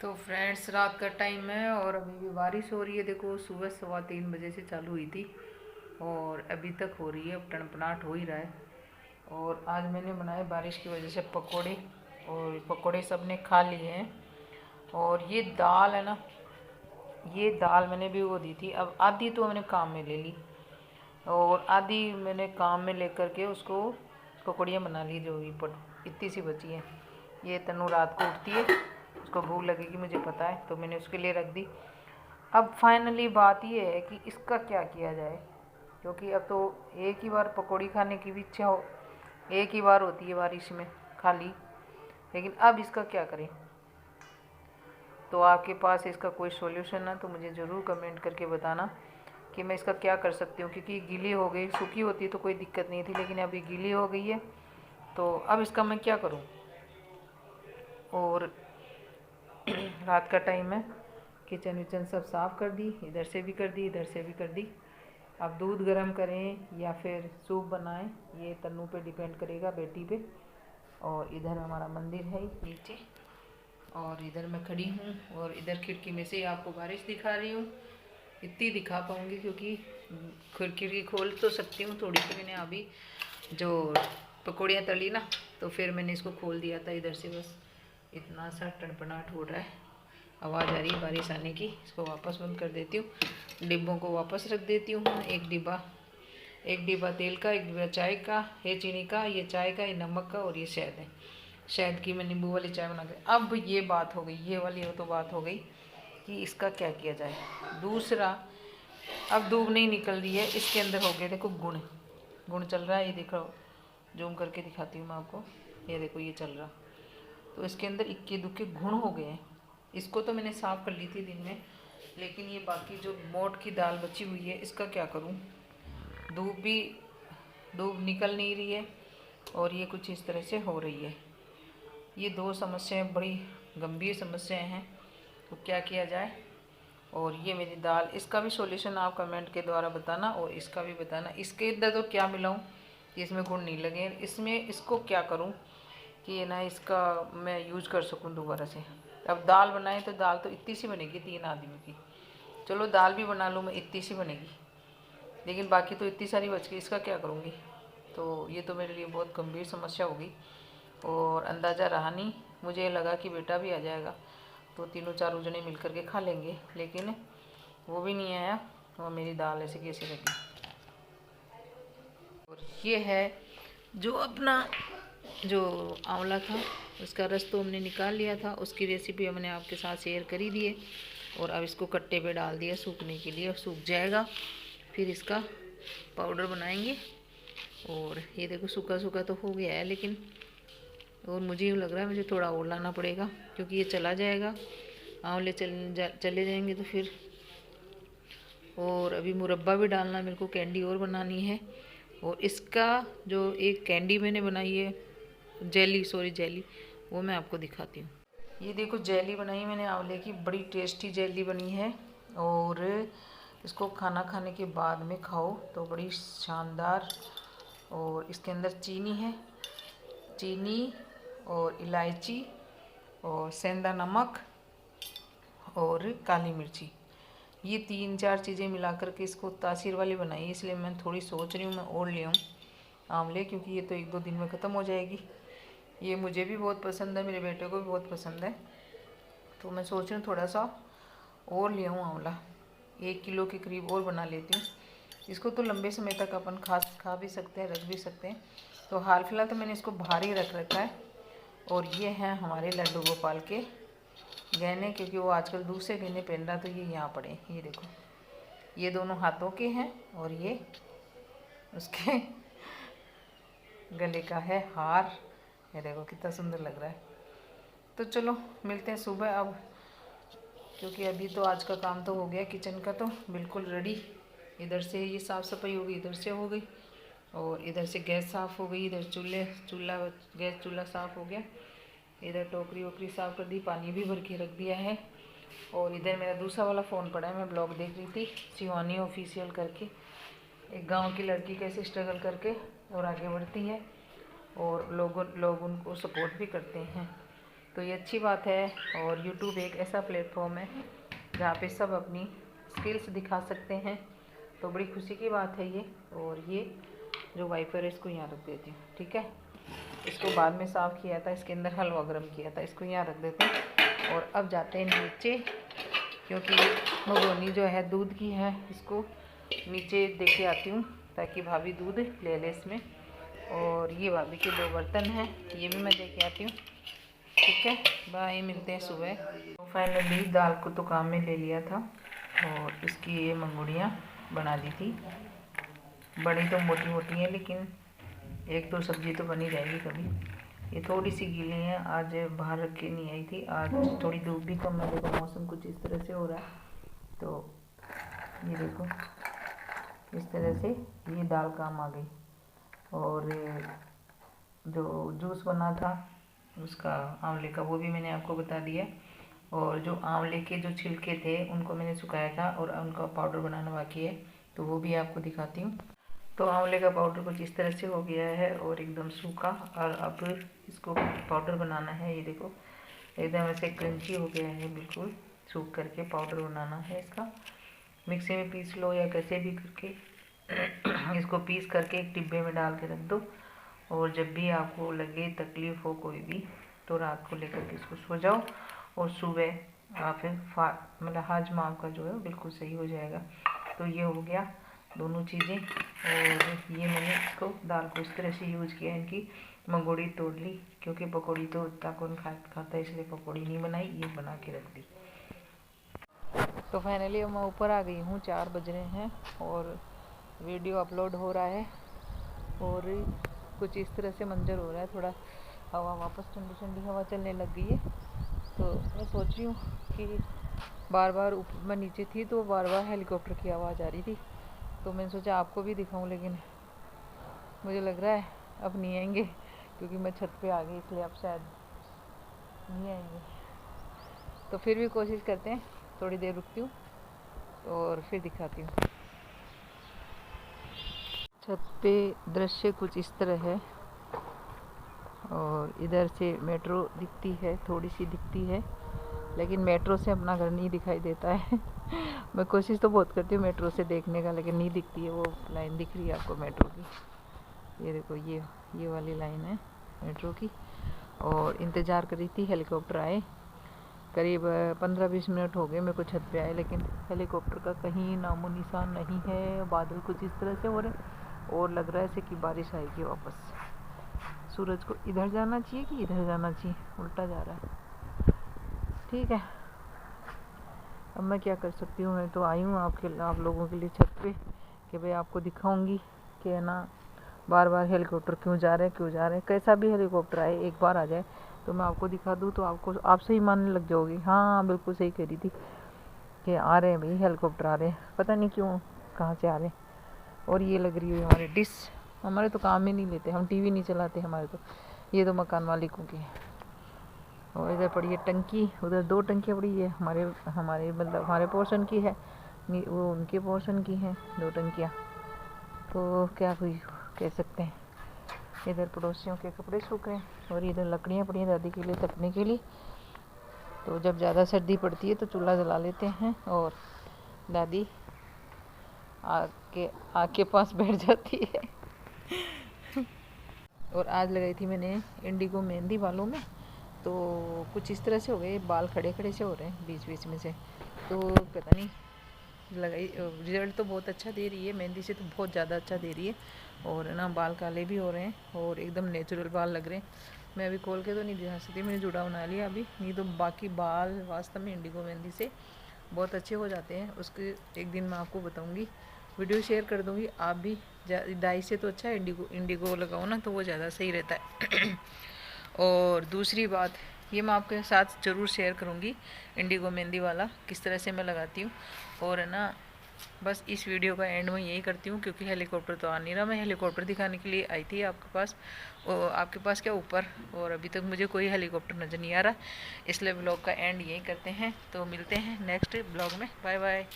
तो फ्रेंड्स, रात का टाइम है और अभी भी बारिश हो रही है। देखो, सुबह 3:15 बजे से चालू हुई थी और अभी तक हो रही है। अब टनपनाट हो ही रहा है। और आज मैंने बनाए बारिश की वजह से पकोड़े, और पकोड़े सब ने खा लिए हैं। और ये दाल है ना, ये दाल मैंने भी वो दी थी। अब आधी तो मैंने काम में ले ली और आधी मैंने काम में लेकर के उसको पकौड़ियाँ बना ली। जो ये इतनी सी बची है। ये तनु रात को उठती है, उसको भूख लगेगी मुझे पता है, तो मैंने उसके लिए रख दी। अब फाइनली बात ये है कि इसका क्या किया जाए, क्योंकि अब तो एक ही बार पकौड़ी खाने की भी इच्छा हो, एक ही बार होती है बारिश में खाली। लेकिन अब इसका क्या करें? तो आपके पास इसका कोई सॉल्यूशन है तो मुझे ज़रूर कमेंट करके बताना कि मैं इसका क्या कर सकती हूँ। क्योंकि गीली हो गई, सूखी होती तो कोई दिक्कत नहीं थी, लेकिन अभी गीली हो गई है। तो अब इसका मैं क्या करूँ? और रात का टाइम है, किचन विचन सब साफ़ कर दी, इधर से भी कर दी, इधर से भी कर दी। अब दूध गर्म करें या फिर सूप बनाएं, ये तन्नू पे डिपेंड करेगा, बेटी पे। और इधर हमारा मंदिर है नीचे, और इधर मैं खड़ी हूँ और इधर खिड़की में से आपको बारिश दिखा रही हूँ। इतनी दिखा पाऊँगी क्योंकि खिड़की खोल तो सकती हूँ थोड़ी सी। मैंने अभी जो पकौड़ियाँ तली ना, तो फिर मैंने इसको खोल दिया था इधर से। बस इतना सा टनपनाट हो रहा है, आवाज़ आ रही है बारिश आने की। इसको वापस बंद कर देती हूँ, डिब्बों को वापस रख देती हूँ। एक डिब्बा तेल का, एक डिब्बा चाय का, ये चीनी का, ये चाय का, ये नमक का, और ये शहद है। शहद की मैं नींबू वाली चाय बना के। अब ये बात हो गई, ये वाली तो बात हो गई कि इसका क्या किया जाए। दूसरा, अब धूप नहीं निकल रही है, इसके अंदर हो गए देखो गुण चल रहा है। ये देखो, जूम करके दिखाती हूँ मैं आपको। ये देखो, ये चल रहा। तो इसके अंदर इक्के दुक्के घुण हो गए हैं। इसको तो मैंने साफ़ कर ली थी दिन में, लेकिन ये बाकी जो मोट की दाल बची हुई है, इसका क्या करूं? धूप निकल नहीं रही है और ये कुछ इस तरह से हो रही है। ये दो समस्याएं बड़ी गंभीर समस्याएं हैं। तो क्या किया जाए? और ये मेरी दाल, इसका भी सॉल्यूशन आप कमेंट के द्वारा बताना, और इसका भी बताना। इसके अंदर तो क्या मिलाऊं कि इसमें गुण नहीं लगे? इसमें इसको क्या करूं कि ये ना इसका मैं यूज कर सकूं दोबारा से। अब दाल बनाए तो दाल तो इतनी सी बनेगी 3 आदमी की। चलो दाल भी बना लूँ मैं, इतनी सी बनेगी, लेकिन बाकी तो इतनी सारी बच गई। इसका क्या करूँगी? तो ये तो मेरे लिए बहुत गंभीर समस्या होगी। और अंदाज़ा रहा नहीं, मुझे लगा कि बेटा भी आ जाएगा तो तीनों चारों जने मिल कर के खा लेंगे, लेकिन वो भी नहीं आया। और मेरी दाल ऐसे कैसे लगी। और ये है जो अपना जो आंवला था, उसका रस तो हमने निकाल लिया था, उसकी रेसिपी हमने आपके साथ शेयर करी दी है। और अब इसको कट्टे पे डाल दिया सूखने के लिए, और सूख जाएगा फिर इसका पाउडर बनाएंगे। और ये देखो, सूखा सूखा तो हो गया है, लेकिन और मुझे यूँ लग रहा है मुझे थोड़ा और लाना पड़ेगा, क्योंकि ये चला जाएगा, आंवले चले जाएंगे तो फिर। और अभी मुरब्बा भी डालना मेरे को, कैंडी और बनानी है। और इसका जो एक कैंडी मैंने बनाई है, जेली, वो मैं आपको दिखाती हूँ। ये देखो, जेली बनाई मैंने आंवले की, बड़ी टेस्टी जेली बनी है। और इसको खाना खाने के बाद में खाओ तो बड़ी शानदार। और इसके अंदर चीनी है, चीनी और इलायची और सेंधा नमक और काली मिर्ची, ये 3-4 चीज़ें मिला करके इसको तासीर वाली बनाई। इसलिए मैं थोड़ी सोच रही हूँ मैं और ले आऊँ आंवले, क्योंकि ये तो 1-2 दिन में ख़त्म हो जाएगी। ये मुझे भी बहुत पसंद है, मेरे बेटे को भी बहुत पसंद है, तो मैं सोच रही हूँ थोड़ा सा और ले आऊँ आंवला। 1 किलो के करीब और बना लेती हूँ। इसको तो लंबे समय तक अपन खा भी सकते हैं, रख भी सकते हैं। तो हाल फिलहाल तो मैंने इसको बाहर ही रख रखा है। और ये हैं हमारे लड्डू गोपाल के गहने, क्योंकि वो आजकल दूसरे गहने पहन रहा, तो ये यहाँ पड़े। ये देखो, ये दोनों हाथों के हैं, और ये उसके गले का है हार। ये देखो कितना सुंदर लग रहा है। तो चलो मिलते हैं सुबह अब, क्योंकि अभी तो आज का काम तो हो गया किचन का, तो बिल्कुल रेडी। इधर से ये साफ़ सफाई हो गई, इधर से हो गई, और इधर से गैस साफ़ हो गई, इधर गैस चूल्हा साफ़ हो गया, इधर टोकरी वोकरी साफ़ कर दी, पानी भी भर के रख दिया है। और इधर मेरा दूसरा वाला फ़ोन पड़ा है, मैं ब्लॉग देख रही थी, शिवानी ऑफिशियल करके। एक गांव की लड़की कैसे स्ट्रगल करके और आगे बढ़ती है, और लोग उनको सपोर्ट भी करते हैं। तो ये अच्छी बात है। और यूट्यूब एक ऐसा प्लेटफॉर्म है जहाँ पे सब अपनी स्किल्स दिखा सकते हैं, तो बड़ी खुशी की बात है ये। और ये जो वाइपर है इसको यहाँ रख देती हूँ, ठीक है। इसको बाद में साफ़ किया था, इसके अंदर हलवा गर्म किया था, इसको यहाँ रख देते हैं। और अब जाते हैं नीचे, क्योंकि भगोनी जो है दूध की है, इसको नीचे दे के आती हूँ ताकि भाभी दूध ले ले इसमें। और ये भाभी के 2 बर्तन हैं, ये भी मैं दे के आती हूँ, ठीक है। बाय, मिलते हैं सुबह। तो फाइनली दाल को तो काम में ले लिया था और इसकी ये मंगुड़ियाँ बना दी थी। बड़ी तो मोटी मोटी हैं, लेकिन 1-2 सब्जी तो बनी जाएगी कभी। ये थोड़ी सी गीली हैं, आज बाहर रख के नहीं आई थी, आज थोड़ी धूप भी कम है, देखो मौसम कुछ इस तरह से हो रहा है। तो ये देखो इस तरह से ये दाल काम आ गई। और जो जूस बना था उसका आंवले का, वो भी मैंने आपको बता दिया। और जो आंवले के जो छिलके थे उनको मैंने सुखाया था और उनका पाउडर बनाना बाकी है, तो वो भी आपको दिखाती हूँ। तो आंवले का पाउडर कुछ इस तरह से हो गया है और एकदम सूखा। और अब इसको पाउडर बनाना है। ये देखो एकदम ऐसे क्रंची हो गया है, बिल्कुल सूख करके पाउडर बनाना है इसका। मिक्सी में पीस लो या कैसे भी करके इसको पीस करके एक डिब्बे में डाल के रख दो। और जब भी आपको लगे तकलीफ़ हो कोई भी, तो रात को लेकर के इसको सो जाओ और सुबह आप फिर मतलब हाजमा आपका जो है बिल्कुल सही हो जाएगा। तो ये हो गया दोनों चीज़ें। और ये मैंने इसको दाल को इस तरह से यूज़ किया, इनकी मंगोड़ी तोड़ ली, क्योंकि पकौड़ी तो उतना कौन खाता है, इसलिए पकौड़ी नहीं बनाई, ये बना के रख दी। तो फाइनली मैं ऊपर आ गई हूँ, 4 बज रहे हैं और वीडियो अपलोड हो रहा है। और कुछ इस तरह से मंजर हो रहा है, थोड़ा हवा वापस ठंडी ठंडी हवा चलने लग गई है। तो मैं सोच रही हूँ कि बार बार ऊपर मैं नीचे थी तो बार बार हेलीकॉप्टर की आवाज़ आ रही थी, तो मैंने सोचा आपको भी दिखाऊं, लेकिन मुझे लग रहा है अब नहीं आएंगे, क्योंकि मैं छत पे आ गई, इसलिए अब शायद नहीं आएंगे। तो फिर भी कोशिश करते हैं, थोड़ी देर रुकती हूँ और फिर दिखाती हूँ। छत पे दृश्य कुछ इस तरह है और इधर से मेट्रो दिखती है, थोड़ी सी दिखती है, लेकिन मेट्रो से अपना घर नहीं दिखाई देता है। मैं कोशिश तो बहुत करती हूँ मेट्रो से देखने का, लेकिन नहीं दिखती है। वो लाइन दिख रही है आपको मेट्रो की, ये देखो ये वाली लाइन है मेट्रो की। और इंतज़ार कर रही थी हेलीकॉप्टर आए, करीब 15-20 मिनट हो गए मेरे को छत पे आए, लेकिन हेलीकॉप्टर का कहीं नामो निशान नहीं है। बादल कुछ इस तरह से हो रहे और लग रहा है जैसे कि बारिश आएगी वापस। सूरज को इधर जाना चाहिए कि इधर जाना चाहिए, उल्टा जा रहा है, ठीक है। अब मैं क्या कर सकती हूँ, मैं तो आई हूँ आप लोगों के लिए छत पे कि भाई आपको दिखाऊंगी कि है ना बार बार हेलीकॉप्टर क्यों जा रहे हैं। कैसा भी हेलीकॉप्टर आए, एक बार आ जाए तो मैं आपको दिखा दूँ तो आप सही मानने लग जाओगी। हाँ बिल्कुल सही कह रही थी कि आ रहे हैं भाई हेलीकॉप्टर आ रहे हैं, पता नहीं क्यों कहाँ से आ रहे हैं। और ये लग रही है हमारे डिश, हमारे तो काम ही नहीं लेते, हम टीवी नहीं चलाते हमारे तो, ये तो मकान मालिकों के। और इधर पड़ी है टंकी, उधर 2 टंकियाँ पड़ी है, हमारे मतलब हमारे पोर्शन की है, वो उनके पोर्शन की हैं 2 टंकियाँ। तो क्या कोई कह सकते हैं। इधर पड़ोसियों के कपड़े सूख रहे हैं और इधर लकड़ियाँ पड़ी हैं दादी के लिए तपने के लिए। तो जब ज़्यादा सर्दी पड़ती है तो चूल्हा जला लेते हैं और दादी आग के पास बैठ जाती है। और आज लगाई थी मैंने इंडिगो मेहंदी बालों में, तो कुछ इस तरह से हो गए, बाल खड़े खड़े से हो रहे हैं बीच बीच में से। तो पता नहीं लगाई, रिजल्ट तो बहुत अच्छा दे रही है, मेहंदी से तो बहुत ज़्यादा अच्छा दे रही है। और ना बाल काले भी हो रहे हैं और एकदम नेचुरल बाल लग रहे हैं। मैं अभी खोल के तो नहीं दिखा सकती, मैंने जुड़ा बना लिया अभी, नहीं तो बाकी बाल वास्तव में इंडिगो मेहंदी से बहुत अच्छे हो जाते हैं। उसके एक दिन मैं आपको बताऊँगी, वीडियो शेयर कर दूँगी। आप भी डाई से तो अच्छा है इंडिगो लगाओ ना, तो वो ज़्यादा सही रहता है। और दूसरी बात ये मैं आपके साथ ज़रूर शेयर करूँगी, इंडिगो मेहंदी वाला किस तरह से मैं लगाती हूँ। और है ना बस इस वीडियो का एंड में यही करती हूँ, क्योंकि हेलीकॉप्टर तो आ नहीं रहा। मैं हेलीकॉप्टर दिखाने के लिए आई थी आपके पास, और आपके पास क्या ऊपर, और अभी तक मुझे कोई हेलीकॉप्टर नज़र नहीं आ रहा, इसलिए ब्लॉग का एंड यही करते हैं। तो मिलते हैं नेक्स्ट ब्लॉग में, बाय बाय।